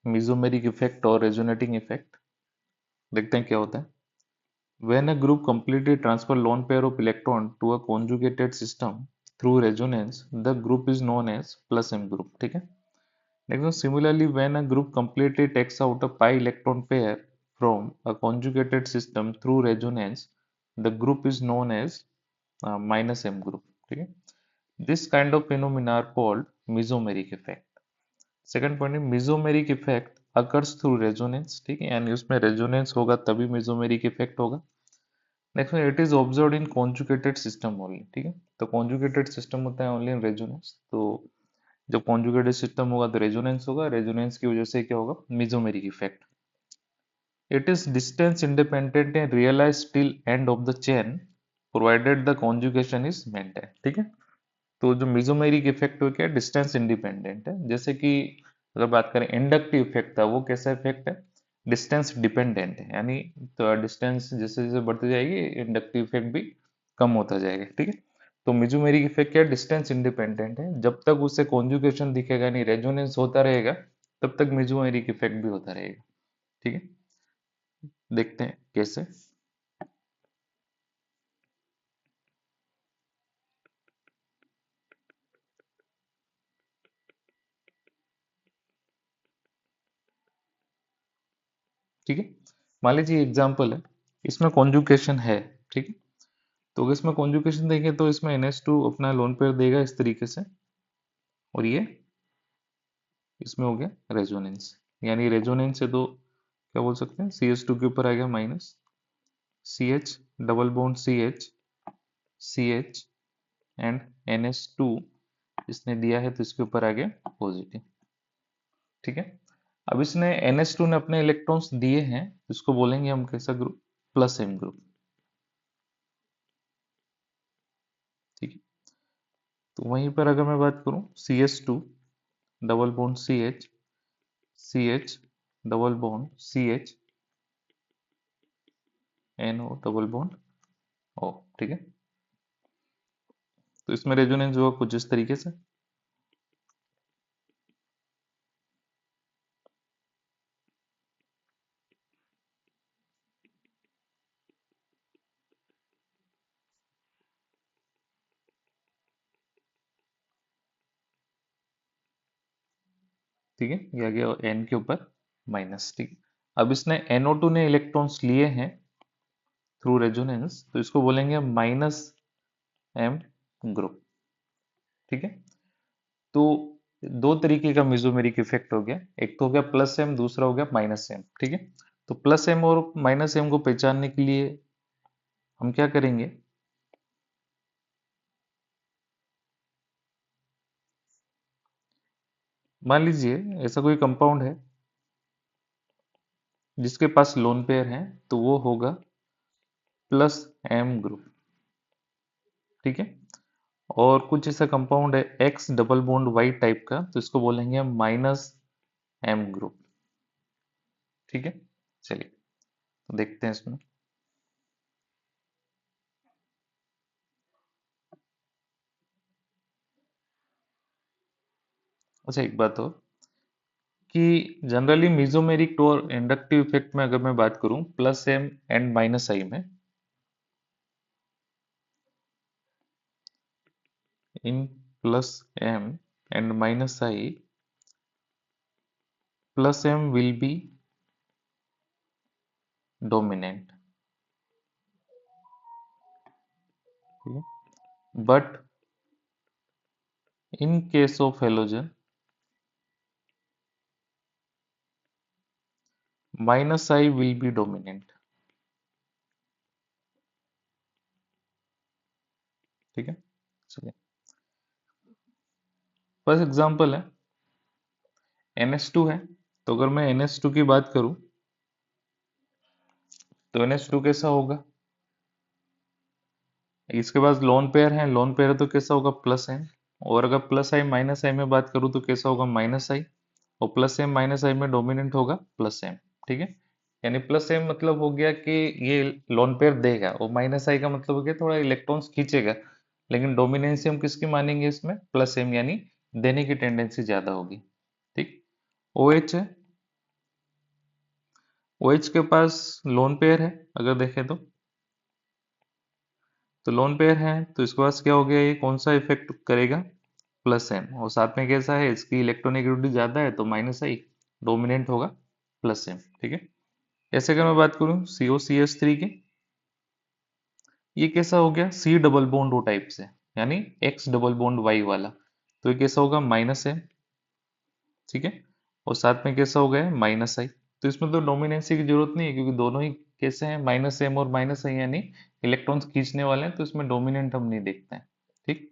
Mesomeric effect और resonating effect. देखते हैं क्या होता है। When a group completely transfer lone pair of electron to a conjugated system through resonance, the group is known as plus M group। ठीक है। Next, similarly, when a group completely takes out a pi electron pair from a conjugated system through resonance, the group is known as minus M group। ठीक है। This kind of phenomena are called mesomeric effect। Second point, mesomeric effect occurs through resonance. ठीक है, यानी उसमें resonance होगा तभी mesomeric effect होगा। Next में it is observed in conjugated system only. ठीक है, तो कॉन्जुगेटेड सिस्टम होता है ओनली इन रेजोनेंस। तो जब कॉन्जुगेटेड सिस्टम होगा तो रेजोनेंस होगा, रेजोनेंस की वजह से क्या होगा, mesomeric effect. It is distance independent and realise till end of the chain provided the conjugation is maintain. ठीक है, तो जो मेसोमेरिक इफेक्ट हो क्या, डिस्टेंस इंडिपेंडेंट है। जैसे कि अगर बात करें इंडक्टिव इफेक्ट था, वो कैसा इफेक्ट है, डिस्टेंस डिपेंडेंट है। यानी तो डिस्टेंस जैसे जैसे बढ़ती जाएगी इंडक्टिव इफेक्ट भी कम होता जाएगा। ठीक है, तो मेसोमेरिक इफेक्ट क्या, डिस्टेंस इंडिपेंडेंट है। जब तक उसे कॉन्जुगेशन दिखेगा, यानी रेजोनेंस होता रहेगा, तब तक मेसोमेरिक इफेक्ट भी होता रहेगा। ठीक है, देखते हैं कैसे। ठीक है, मान लीजिए एग्जाम्पल है, इसमें कॉन्जुगेशन है। ठीक है, तो अगर इसमें कॉन्जुगेशन देखें तो इसमें NH2 अपना लोन पेयर देगा इस तरीके से, और ये इसमें हो गया रेजोनेंस। यानी रेजोनेंस से तो क्या बोल सकते हैं, CH2 के ऊपर आ गया minus, CH double bond CH and NH2 इसने दिया है तो इसके ऊपर आ गया पॉजिटिव। ठीक है, अब इसने NH2 ने अपने इलेक्ट्रॉन्स दिए हैं, इसको बोलेंगे हम कैसा ग्रुप, प्लस M ग्रुप। ठीक है, तो वहीं पर अगर मैं बात करूं CH2 double bond CH double bond CH NO double bond O। ठीक है, तो इसमें रेजोनेंस होगा कुछ इस तरीके से। ठीक है, ये आ गया N के ऊपर माइनस। ठीक है, अब इसने NO2 ने इलेक्ट्रॉन्स लिए हैं थ्रू रेजोनेंस, तो इसको बोलेंगे माइनस M ग्रुप। ठीक है, तो दो तरीके का मेसोमेरिक इफेक्ट हो गया, एक तो हो गया प्लस M, दूसरा हो गया माइनस M। ठीक है, तो प्लस M और माइनस M को पहचानने के लिए हम क्या करेंगे, मान लीजिए ऐसा कोई कंपाउंड है जिसके पास लोन पेयर है, तो वो होगा प्लस M ग्रुप। ठीक है, और कुछ ऐसा कंपाउंड है X double bond Y type का, तो इसको बोलेंगे हम माइनस M ग्रुप। ठीक है, चलिए तो देखते हैं इसमें। अच्छा, एक बात और कि जनरली मेसोमेरिक और इंडक्टिव इफेक्ट में अगर मैं बात करूं plus M and minus I में, in plus M and minus I, plus M will be dominant. But in case of halogen minus I will be dominant. ठीक है, चलिए फर्स्ट एग्जांपल है NH2 है, तो अगर मैं NH2 की बात करूं तो NH2 कैसा होगा, इसके पास लोन पेयर है, लोन पेयर है तो कैसा होगा प्लस M। और अगर प्लस I माइनस I में बात करूं तो कैसा होगा माइनस I। और प्लस M माइनस I में डोमिनेंट होगा प्लस M। ठीक है, यानी प्लस M मतलब हो गया कि ये लोन पेयर देगा, और माइनस I का मतलब हो गया थोड़ा इलेक्ट्रॉन्स खींचेगा, लेकिन डोमिनेंसी हम किसकी मानेंगे इसमें, प्लस M, यानी देने की टेंडेंसी ज्यादा होगी। ठीक, OH है, OH के पास लोन पेयर है, अगर देखें तो लोन पेयर है, तो इसके पास क्या हो गया, ये कौन सा इफेक्ट करेगा, प्लस एम, और साथ में कैसा है, इसकी इलेक्ट्रोनेगेटिविटी ज्यादा है तो माइनस आई, डोमिनेंट होगा प्लस एम। ठीक है। ऐसे अगर मैं बात करूं COCH3 की, ये कैसा हो गया, C double bond O type से, यानी X डबल बॉन्ड Y वाला, तो ये कैसा होगा, माइनस एम। ठीक है। और साथ में कैसा हो गया, माइनस आई, तो इसमें तो डोमिनेंसी की जरूरत नहीं है, क्योंकि दोनों ही कैसे हैं, माइनस एम और माइनस आई, यानी इलेक्ट्रॉन्स खींचने वाले हैं, तो इसमें डोमिनेंट हम नहीं देखते हैं। ठीक।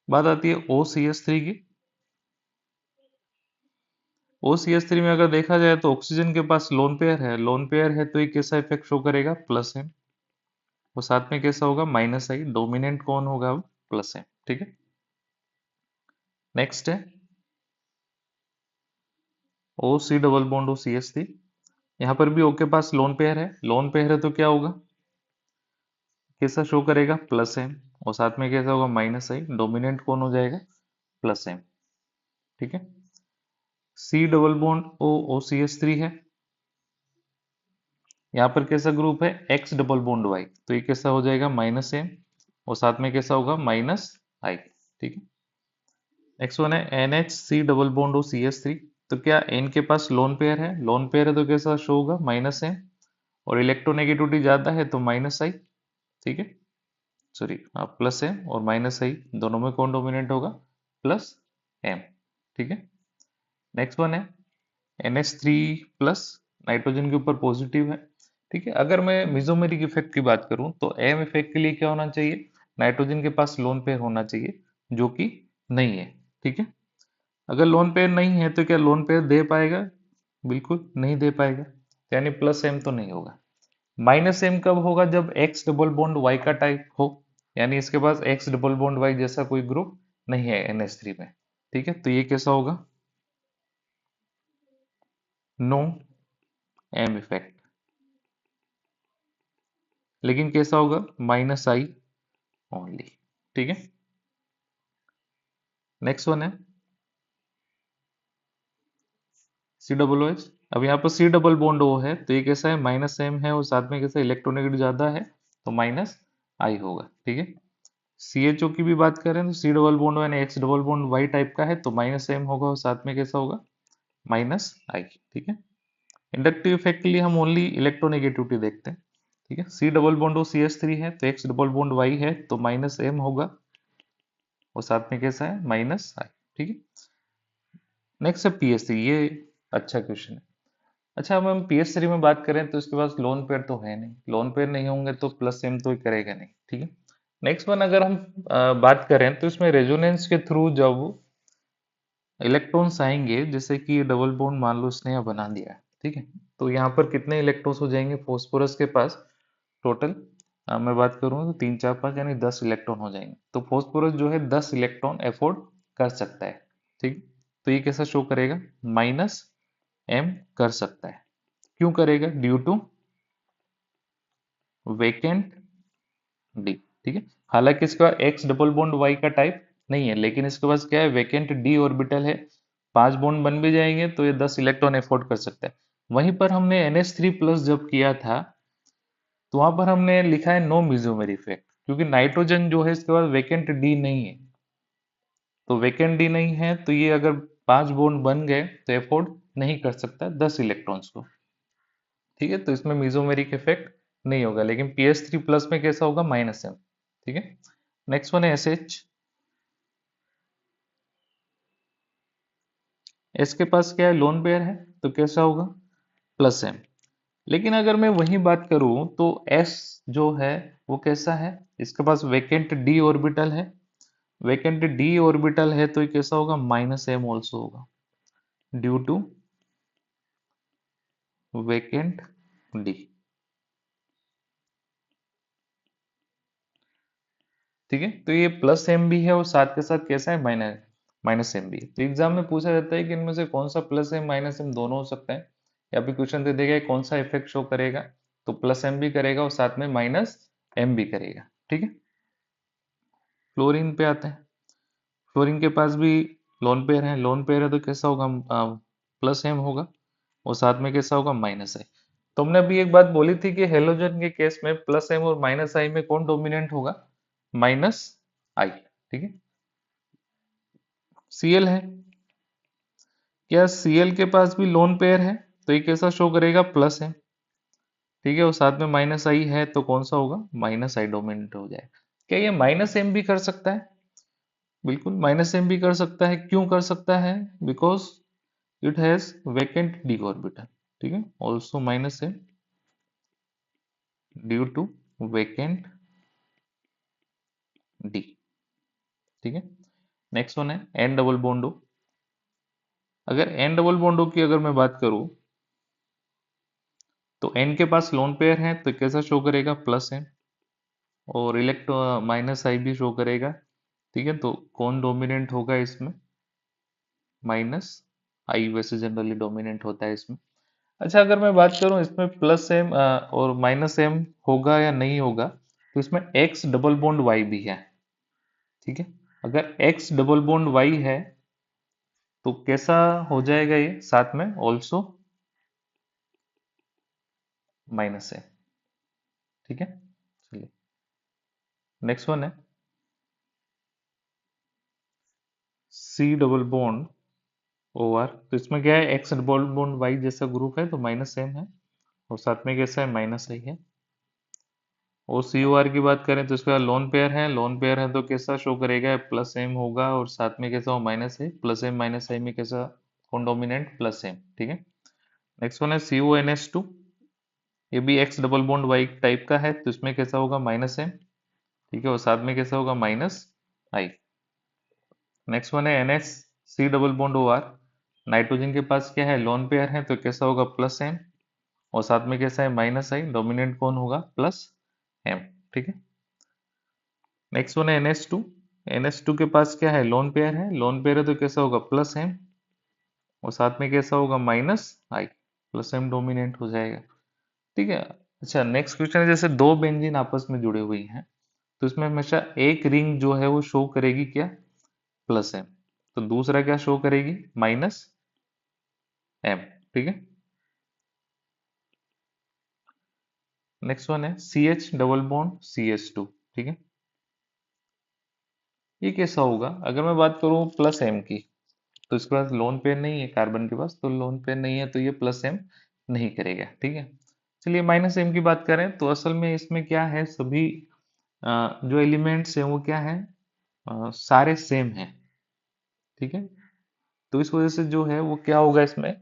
बात आती है OCH3 की। OCH3 में अगर देखा जाए तो ऑक्सीजन के पास लोन पेयर है, लोन पेयर है, तो ये कैसा इफेक्ट शो करेगा, प्लस एम, और साथ में कैसा होगा, माइनस आई, डोमिनेंट कौन होगा अब, प्लस एम। ठीक है। नेक्स्ट है OC डबल बॉन्ड OCH3, यहाँ पर भी O के पास लोन पेयर है, लोन पेयर है तो क्या होगा, कैसा शो करेगा, प्लस एम, और साथ में कैसा होगा, माइनस आई, डोमिनेंट कौन हो जाएगा, प्लस एम। ठीक है। C double bond O OCH3 है, यहाँ पर कैसा ग्रुप है, X डबल बॉन्ड Y, तो ये कैसा हो जाएगा, माइनस एम, और साथ में कैसा होगा, माइनस आई। ठीक है। नेक्स्ट वन है NHC डबल बॉन्ड OCH3, तो क्या N के पास लोन पेयर है, लोन पेयर है तो कैसा शो होगा, माइनस एम, और इलेक्ट्रोनेगेटिविटी ज्यादा है तो माइनस आई। ठीक है, सॉरी, प्लस एम और माइनस आई दोनों में कौन डोमिनेंट होगा, प्लस एम। ठीक है। नेक्स्ट वन है NH3 प्लस, नाइट्रोजन के ऊपर पॉजिटिव है। ठीक है। अगर मैं मिजोमेरिक इफेक्ट की बात करूं तो एम इफेक्ट के लिए क्या होना चाहिए, नाइट्रोजन के पास लोन पेयर होना चाहिए, जो कि नहीं है। ठीक है। अगर लोन पेयर नहीं है तो क्या लोन पेयर दे पाएगा, बिल्कुल नहीं दे पाएगा, यानी प्लस एम तो नहीं होगा। माइनस एम कब होगा, जब एक्स डबल बॉन्ड वाई का टाइप हो, यानी इसके पास एक्स डबल बॉन्ड वाई जैसा कोई ग्रुप नहीं है NH3 में। ठीक है, तो ये कैसा होगा, नो एम इफेक्ट, लेकिन कैसा होगा, माइनस आई ओनली। ठीक है। नेक्स्ट वन है सी डबल OH। अब यहाँ पर सी डबल बॉन्ड ओ है, तो ये कैसा है, माइनस एम है, और साथ में कैसा इलेक्ट्रोनेगेटिव ज्यादा है, तो माइनस आई होगा। ठीक है। CHO की भी बात करें तो सी डबल बॉन्ड यानी X double bond Y type का है, तो माइनस एम होगा, और साथ में कैसा होगा, माइनस आई। ठीक है। इंडक्टिव इफेक्ट के लिए हम ओनली इलेक्ट्रोनेगेटिविटी देखते हैं। ठीक है। C डबल बॉन्ड ओ CH3 है, तो एक्स डबल बॉन्ड वाई है, तो माइनस एम होगा, और साथ में कैसा है, माइनस आई। ठीक है। नेक्स्ट है PS3, ये अच्छा क्वेश्चन है। अच्छा, अब हम PS3 में बात करें तो इसके पास लोन पेयर तो है नहीं, लोन पेयर नहीं होंगे तो प्लस एम तो करेगा नहीं। ठीक है। नेक्स्ट वन अगर हम बात करें तो इसमें रेजोनेंस के थ्रू जब इलेक्ट्रॉन्स आएंगे, जैसे कि डबल बॉन्ड मान लो इसने यहाँ बना दिया है, ठीक है, तो यहाँ पर कितने इलेक्ट्रॉन्स हो जाएंगे, फास्फोरस के पास टोटल मैं बात करूँ तो 3 4 5 यानी 10 इलेक्ट्रॉन हो जाएंगे, तो फास्फोरस जो है 10 इलेक्ट्रॉन अफोर्ड कर सकता है। ठीक। तो ये कैसा शो करेगा, माइनस एम कर सकता है, क्यों करेगा, ड्यू टू वेकेंट डी। ठीक है। हालांकि इसका एक्स डबल बॉन्ड वाई का टाइप नहीं है, लेकिन इसके पास क्या है, वेकेंट डी ऑर्बिटल है, 5 बॉन्ड बन भी जाएंगे तो ये 10 इलेक्ट्रॉन एफोर्ड कर सकता है। वहीं पर हमने NH3 प्लस जब किया था, तो वहां पर हमने लिखा है नो मिजोमेर इफेक्ट, क्योंकि नाइट्रोजन जो है इसके पास वेकेंट डी नहीं है, तो वेकेंट डी नहीं है तो ये अगर 5 बॉन्ड बन गए तो एफोर्ड नहीं कर सकता 10 इलेक्ट्रॉन्स को। ठीक है, तो इसमें मिजोमेरिक इफेक्ट नहीं होगा, लेकिन PS3 प्लस में कैसा होगा, माइनस एम। ठीक है। नेक्स्ट वन है SH। एस के पास क्या है, लोन पेयर है, तो कैसा होगा, प्लस एम। लेकिन अगर मैं वही बात करूं तो एस जो है वो कैसा है, इसके पास वेकेंट डी ऑर्बिटल है, वेकेंट डी ऑर्बिटल है, तो ये कैसा होगा, माइनस एम ऑल्सो होगा, ड्यू टू वेकेंट डी। ठीक है, तो ये प्लस एम भी है और साथ के साथ कैसा है, माइनस माइनस एम भी है। तो एग्जाम में पूछा जाता है कि इनमें से कौन सा प्लस एम माइनस एम दोनों हो सकता है, या फिर क्वेश्चन दे देगा कौन सा इफेक्ट शो करेगा, तो प्लस एम भी करेगा और साथ में माइनस एम भी करेगा। ठीक है। फ्लोरीन पे आते हैं। फ्लोरीन के पास भी लोन पेयर है तो कैसा होगा, प्लस एम होगा, और साथ में कैसा होगा, माइनस है। तो हमने अभी एक बात बोली थी कि हेलोजन के केस में प्लस एम और माइनस आई में कौन डोमिनेंट होगा? माइनस आई। ठीक है। सीएल है, क्या सीएल के पास भी लोन पेयर है? तो ये कैसा शो करेगा? प्लस है। ठीक है, और साथ में माइनस आई है तो कौन सा होगा? माइनस आई डोमिनेंट हो जाएगा। क्या ये माइनस एम भी कर सकता है? बिल्कुल माइनस एम भी कर सकता है। क्यों कर सकता है? Because it has vacant D orbital. ठीक है, also minus M due to vacant D. ठीक है। नेक्स्ट वन है एन डबल बॉन्डो। अगर एन डबल बॉन्डो की अगर मैं बात करूं तो एन के पास लोन पेयर है तो कैसा शो करेगा? Plus N. और इलेक्ट्रो माइनस आई भी शो करेगा। ठीक है, तो कौन डोमिनेंट होगा इसमें? माइनस आई वैसे जनरली डोमिनेंट होता है इसमें। अच्छा, अगर मैं बात करूं इसमें प्लस एम और माइनस एम होगा या नहीं होगा, तो इसमें एक्स डबल बॉन्ड वाई भी है। ठीक है, अगर एक्स डबल बॉन्ड वाई है तो कैसा हो जाएगा? ये साथ में ऑल्सो माइनस है। ठीक है, चलिए नेक्स्ट वन है C double bond O R. तो इसमें क्या है? एक्स डबल बॉन्ड वाई जैसा ग्रुप है तो माइनस सेम है, और साथ में कैसा है? माइनस आई है। और सी ओ आर की बात करें तो इसका लोन पेयर है, लोन पेयर है तो कैसा शो करेगा? प्लस एम होगा, और साथ में कैसा हो? माइनस है। प्लस एम माइनस आई में कैसा कौन डोमिनेंट? Plus M. ठीक है। नेक्स्ट वन है C O N S two. ये भी X double bond Y type का है तो इसमें कैसा होगा? Minus M. ठीक है, और साथ में कैसा होगा? Minus I. नेक्स्ट वन है N S C double bond O R. Nitrogen के पास क्या है? लोन पेयर है तो कैसा होगा? प्लस एम, और साथ में कैसा है? माइनस आई। डोमिनेंट कौन होगा? Plus M. ठीक है। नेक्स्ट वन है NH2। NH2 के पास क्या है? लोन पेयर है, लोन पेयर है तो कैसा होगा? प्लस एम, और साथ में कैसा होगा? माइनस आई। प्लस एम डोमिनेंट हो जाएगा। ठीक है। अच्छा, नेक्स्ट क्वेश्चन है जैसे दो बेंजीन आपस में जुड़े हुई हैं तो इसमें हमेशा एक रिंग जो है वो शो करेगी क्या? Plus M. तो दूसरा क्या शो करेगी? Minus M. ठीक है। नेक्स्ट वन है CH डबल बॉन्ड CH2। ठीक है, ये कैसा होगा? अगर मैं बात करूं प्लस एम की, तो इसके पास लोन पेयर नहीं है, कार्बन के पास तो लोन पेयर नहीं है तो ये प्लस एम नहीं करेगा। ठीक है। चलिए माइनस एम की बात करें तो असल में इसमें क्या है? सभी जो एलिमेंट्स हैं वो क्या है? सारे सेम हैं। ठीक है, तो इस वजह से जो है वो क्या होगा इसमें?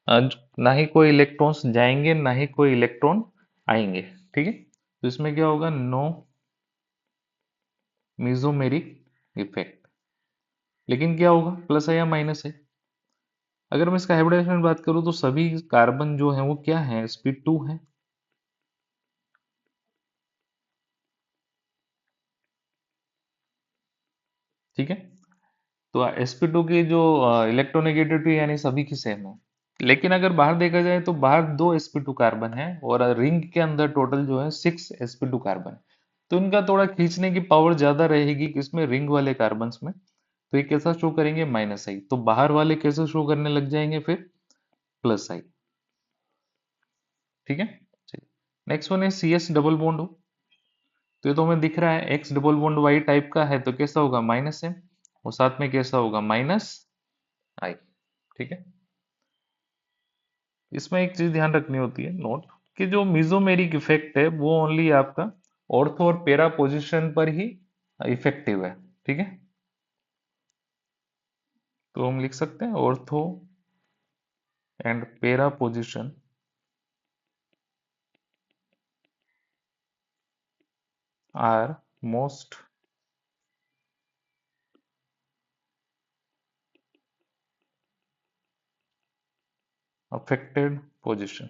ना ही कोई इलेक्ट्रॉन्स जाएंगे ना ही कोई इलेक्ट्रॉन आएंगे। ठीक है, तो इसमें क्या होगा? No mesomeric effect. लेकिन क्या होगा? प्लस है या माइनस है? अगर मैं इसका हाइब्रिडाइजेशन बात करूं तो सभी कार्बन जो है वो क्या है? sp2 है। ठीक है, तो sp2 की जो इलेक्ट्रोनेगेटिविटी यानी सभी की सेम है। लेकिन अगर बाहर देखा जाए तो बाहर दो sp2 कार्बन है और रिंग के अंदर टोटल जो है 6 sp2 कार्बन। तो इनका थोड़ा खींचने की पावर ज्यादा रहेगी किसमें? रिंग वाले कार्बन में। तो ये कैसा शो करेंगे? माइनस आई। तो बाहर वाले कैसे शो करने लग जाएंगे फिर? प्लस आई। ठीक है। चलिए नेक्स्ट वन है सी एस डबल बॉन्ड हो। तो ये तो हमें दिख रहा है X double bond Y type का है तो कैसा होगा? माइनस है, और साथ में कैसा होगा? माइनस आई। ठीक है। इसमें एक चीज ध्यान रखनी होती है नोट, कि जो मीजोमेरिक इफेक्ट है वो ओनली आपका ऑर्थो और पेरा पोजीशन पर ही इफेक्टिव है। ठीक है, तो हम लिख सकते हैं ortho and para position are most affected position.